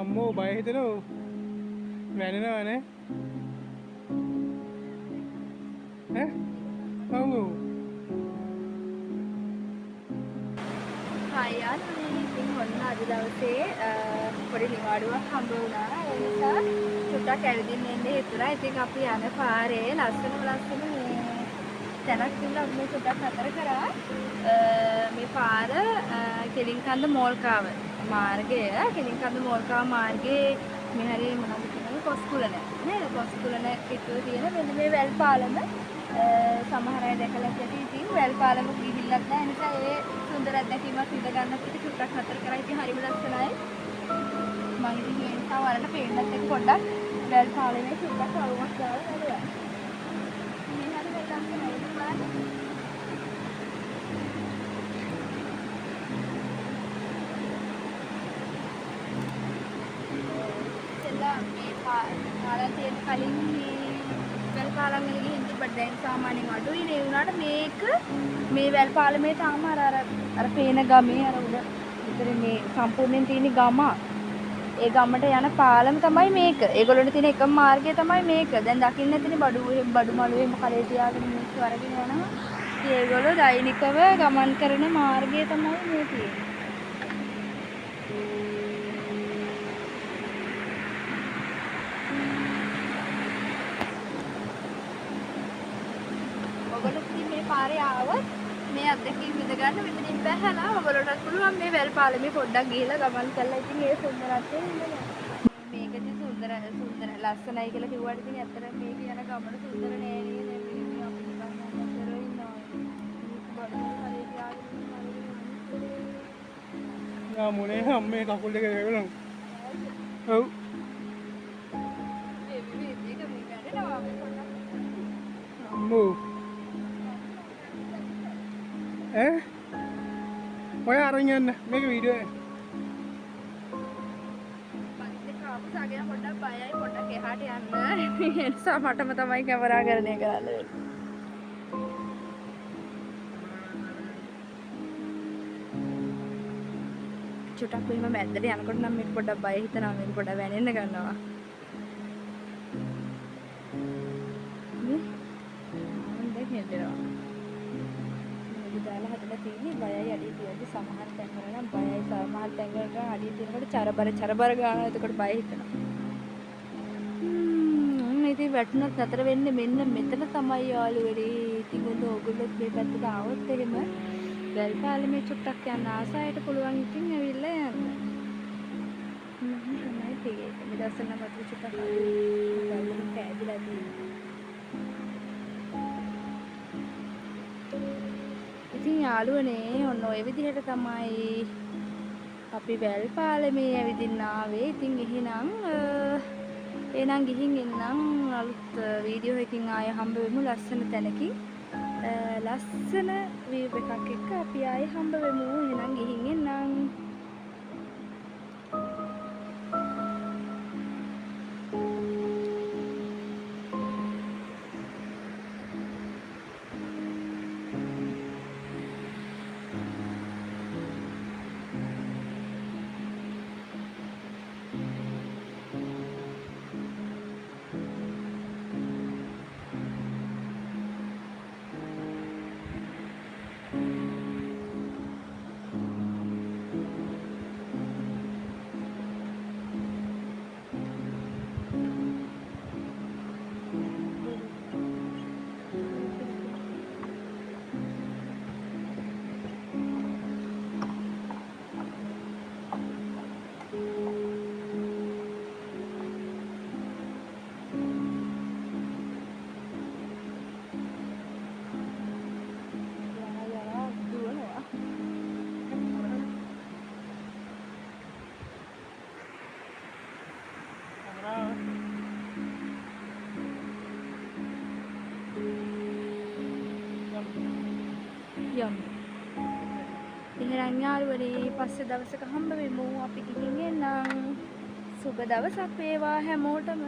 අම්මෝ බය හිතෙනෝ වැනෙනවනේ ඈ අම්මෝ හයියන්නේ ඉතින් ඔන්න අද දවසේ පොඩි නිවාඩුවක් හම්බ වුණා. ඒ නිසා චුට්ටක් ඇවිදින්න එන්න හිතුණා. ඉතින් අපි යන පාරේ ලස්සන මේ තැනක් තිබුණා. අපි මේ චුට්ටක් අතර කරා. මේ පාර කෙලින්කන්ද මෝල්කාව මාර්ගය. කෙලින්කන්ද මෝල්කාව මාර්ගයේ මේ හරිය මොනවද කියන්නේ කොස්කුලන නේද? කොස්කුලන පිටුව තියෙන මෙන්න මේ වැල් පාලම සමහර අය දැකලා ඇති. ඉතින් වැල් පාලම ගිහිල්ලත් නැහැ. ඒ නිසා ඒ සුන්දර අත්දැකීමක් විඳ ගන්න අපිට චුට්ටක් නතර කරා. ඉතින් හරිම ලස්සනයි. මම ඉතින් ඒ නිසා වලට පේන්නත් එක්ක පොඩ්ඩක් වැල් පාලමේ චුට්ටක් අවුමක් දාලා බලුවා. මේ හරි වැල් ලස්සනයි බලන්න. ඉතින්ලා මේ පාලම් තියෙන කලින් වැල් පාලම් වල ගිහින් තිබ්බට දැන් සාමාන්‍යයෙන් අඩුයි නේ. උනාට මේක මේ වැල් පාලමේ තාම අර පේන ගමේ අර උඩ විතර මේ සම්පූර්ණයෙන් තියෙන ගම. ඒ ගමට යන පාලම තමයි මේක. ඒගොල්ලන්ට තියෙන එකම මාර්ගය තමයි මේක. දැන් දකින්න ඇතිනේ බඩු මළුවේ එහෙම කලේ තියාගෙන මිනිස්සු අරගෙන යනවා. ඉතින් ඒගොල්ලෝ දෛනිකව ගමන් කරන මාර්ගය තමයි මේ තියෙන්නේ. ඔයගොල්ලෝ ඉතින් මේ පාරේ ආවොත් මේ අත්දැකීම් විඳ ගන්න මෙතනින් බැහැලා ඔයගොල්ලෝටත් පුළුවන් මේ වැල් පාලමේ පොඩ්ඩක් ගිහිල්ලා ගමන් කරලා ඉතින් ඒ සුන්දරත්වය විඳලා. මේක ඉතින් සුන්දර ලස්සනයි කියලා කිව්වට ඉතින් ඇත්තට මේක යන ගමන සුන්දර නෑ නේද? මේ අපි නිකන් අතර ඉන්නවා. මේක බඩේ හරිය තියාගෙන යා මොනේ අම්මේ කකුල් දෙක වැවෙනවා ඔව් මේ මේක මේ වැඩනවා මේ පොඩ්ඩක්. අම්මෝ ඈ ඔය අරන් යන්න මේක වීඩියෝ එක සාගෙන පොඩ්ඩක් බයයි පොඩ්ඩක් එහාට යන්න. ඒ නිසා මටම තමයි කැමරාකරණය කරන්න වෙන්නේ. චුට්ටක් මෙහෙම මැද්දට යනකොට නම් මේක පොඩ්ඩක් බය හිතෙනවා. මේක පොඩ්ඩක් වැනෙන්න ගන්නවා. මේ මම දැන් හෙල්ලෙනවා. මේක දාලා හදලා තියෙන්නේ බයයි අඩිය තියද්දි සමහර තැන්වල නම් බයයි සමහර තැන්වල නම් අඩිය තියෙනකොට චරබර ගන්නවා. එතකොට බය හිතෙනවා. ඉතින් වැටුණත් නතර වෙන්නේ මෙන්න මෙතන තමයි යාළුවනේ. ඉතින් ඔයගොල්ලෝ මේ පැත්තට ආවොත් එහෙම වැල් පාලමේ චුට්ටක් යන්න ආසාවට පුළුවන් ඉතින් ඇවිල්ලා යන්න. තමයි තියෙන්නේ. මේ දවස්වල නම් අත චුට්ටක් වැල්ලෙන් කෑදිලා තියෙන්නේ. ඉතින් යාළුවනේ ඔන්න ඔය විදිහට තමයි අපි වැල් පාලමේ ඇවිදින්න ආවේ. ඉතින් එහෙනම් එහෙනම් ගිහින් එන්නම් අලුත් වීඩියෝ එකකින් ආයෙ හම්බ වෙමු ලස්සන තැනකින්. ලස්සන වීව් එකක් එක්ක අපි ආයෙ හම්බ වෙමු. එහෙනම් ගිහින් එන්නම්. යමු. එහෙනම් යාළුවනේ පස්සේ දවසක හම්බ වෙමු. අපි ගිහින් එන්නම්. සුබ දවසක් වේවා හැමෝටම.